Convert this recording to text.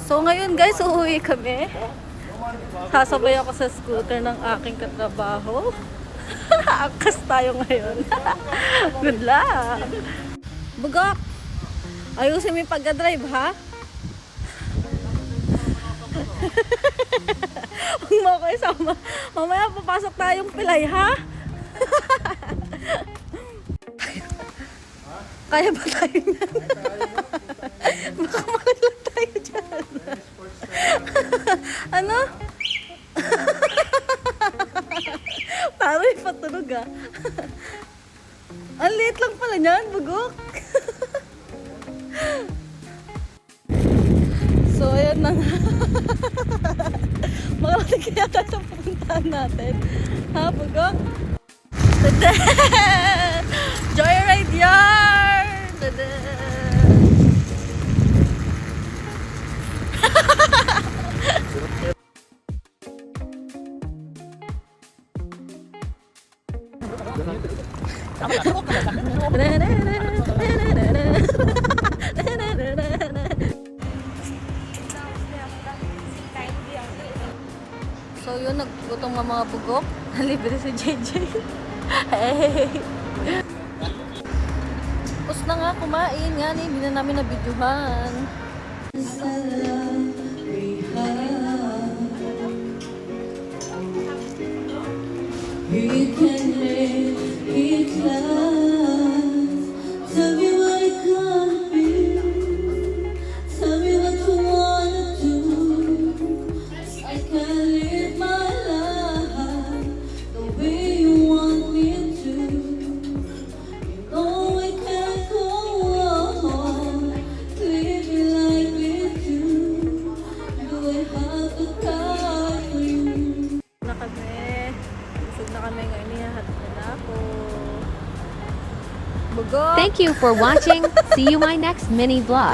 So ngayon guys, uuwi kami. Sasabay ako sa scooter ng aking katrabaho. Angkas tayo ngayon. Good luck! Bugok! Ayusin mo yung pagka-drive, ha? Huwag mo ako isama. Mamaya papasok tayong pilay, ha? Kaya ba tayo yan? Baka makilang tayo dyan. Ano? Parang ipatunog, ah. Ang liit lang pala niyan, bugok. So, ayan na nga. Makarating kaya tayo sa pupuntahan natin. Ha, bugok? Tada! Joyride yarn! Tada! So yun, naggutom ang mga bugok. Nalibre si JJ. Hey! Tapos na nga kumain. Nga hindi na namin nabidyohan. Tell me what it gonna be. Tell me what you wanna do. I can't live my life the way you want me to. You know I can't go on living like we do. Do I have the time for you? Na kami. Busog na kami ngayon. Ihahatid na ako. Bugok! Thank you for watching. See you my next mini vlog.